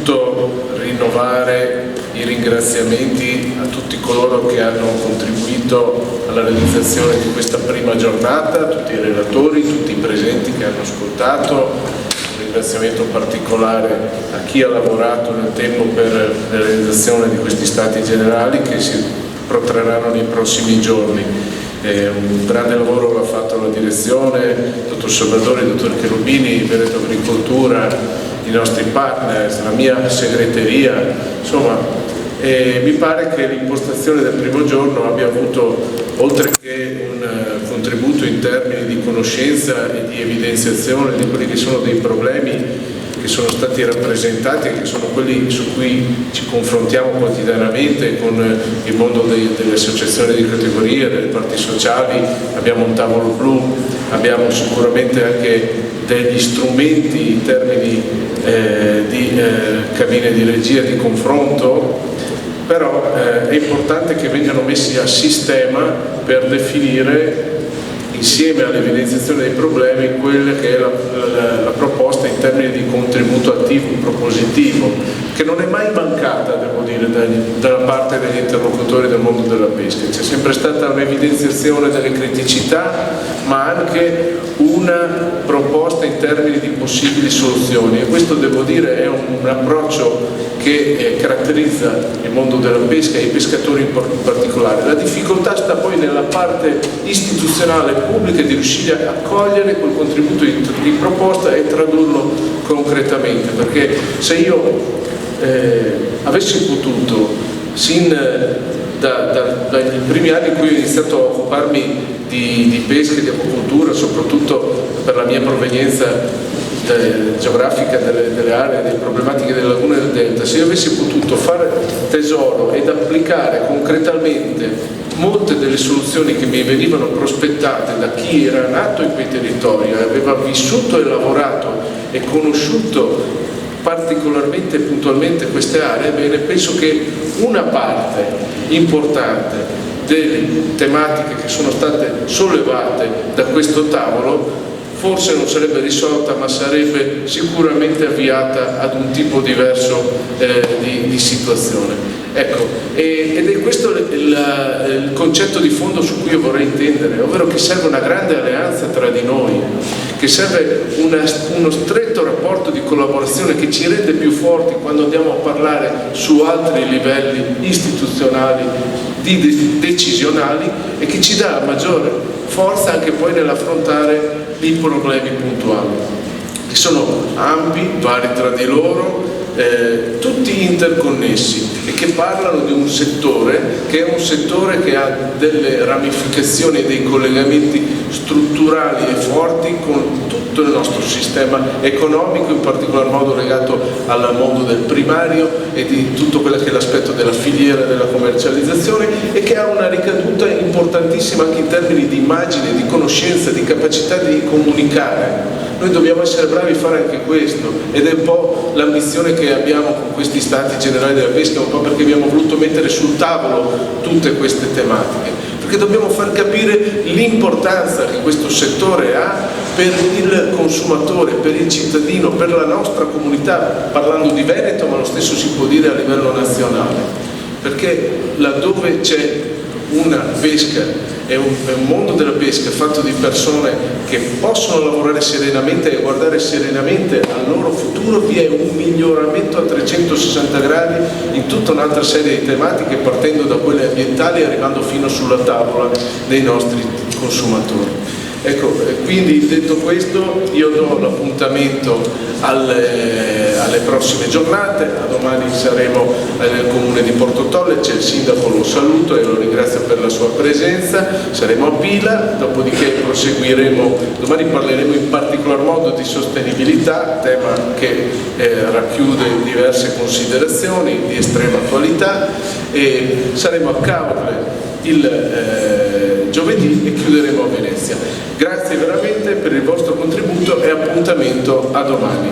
innanzitutto rinnovare i ringraziamenti a tutti coloro che hanno contribuito alla realizzazione di questa prima giornata, a tutti i relatori, tutti i presenti che hanno ascoltato. Un ringraziamento particolare a chi ha lavorato nel tempo per la realizzazione di questi stati generali che si protrarranno nei prossimi giorni. Un grande lavoro l'ha fatto la direzione, il dottor Salvadori, il dottor Cherubini, Veneto Agricoltura, i nostri partners, la mia segreteria, insomma, mi pare che l'impostazione del primo giorno abbia avuto, oltre che un contributo in termini di conoscenza e di evidenziazione di quelli che sono dei problemi che sono stati rappresentati e che sono quelli su cui ci confrontiamo quotidianamente con il mondo delle associazioni di categoria, delle parti sociali. Abbiamo un tavolo blu, abbiamo sicuramente anche degli strumenti in termini di cabine di regia, di confronto, però è importante che vengano messi a sistema per definire, insieme all'evidenziazione dei problemi, quella che è la proposta in termini di contributo attivo, propositivo, che non è mai mancata, devo dire, dalla parte degli interlocutori del mondo della pesca. C'è sempre stata un'evidenziazione delle criticità, ma anche una proposta in termini di possibili soluzioni, e questo, devo dire, è un approccio che caratterizza il mondo della pesca e i pescatori in particolare. La difficoltà sta poi nella parte istituzionale pubblica di riuscire a cogliere quel contributo di proposta e tradurlo concretamente, perché se io avessi potuto, sin dai primi anni in cui ho iniziato a occuparmi di pesca e di acquacoltura, soprattutto per la mia provenienza geografica delle aree, delle problematiche delle lagune del delta, se io avessi potuto fare tesoro ed applicare concretamente molte delle soluzioni che mi venivano prospettate da chi era nato in quei territori, aveva vissuto e lavorato e conosciuto particolarmente e puntualmente queste aree, bene, penso che una parte importante delle tematiche che sono state sollevate da questo tavolo forse non sarebbe risolta, ma sarebbe sicuramente avviata ad un tipo diverso di situazione. Ecco, ed è questo il concetto di fondo su cui io vorrei intendere, ovvero che serve una grande alleanza tra di noi, che serve uno stretto rapporto di collaborazione che ci rende più forti quando andiamo a parlare su altri livelli istituzionali, decisionali, e che ci dà maggiore forza anche poi nell'affrontare i problemi puntuali, che sono ampi, vari tra di loro, tutti interconnessi, e che parlano di un settore che è un settore che ha delle ramificazioni e dei collegamenti strutturali e forti con tutto il nostro sistema economico, in particolar modo legato al mondo del primario e di tutto quello che è l'aspetto della filiera della commercializzazione, e che ha una ricaduta importantissima anche in termini di immagine, di conoscenza, di capacità di comunicare. Noi dobbiamo essere bravi a fare anche questo, ed è un po' l'ambizione che abbiamo con questi stati generali della pesca, un po' perché abbiamo voluto mettere sul tavolo tutte queste tematiche, perché dobbiamo far capire l'importanza che questo settore ha per il consumatore, per il cittadino, per la nostra comunità, parlando di Veneto, ma lo stesso si può dire a livello nazionale, perché laddove c'è una pesca, è un mondo della pesca fatto di persone che possono lavorare serenamente e guardare serenamente al loro futuro, vi è un miglioramento a 360 gradi in tutta un'altra serie di tematiche, partendo da quelle ambientali e arrivando fino sulla tavola dei nostri consumatori. Ecco, quindi detto questo, io do l'appuntamento alle prossime giornate. A domani saremo nel comune di Porto Tolle, c'è il sindaco, lo saluto e lo ringrazio per la sua presenza, saremo a Pila, dopodiché proseguiremo, domani parleremo in particolar modo di sostenibilità, tema che racchiude diverse considerazioni di estrema attualità, e saremo a Caorle il giovedì e chiuderemo a Venezia. Grazie veramente per il vostro contributo e appuntamento a domani.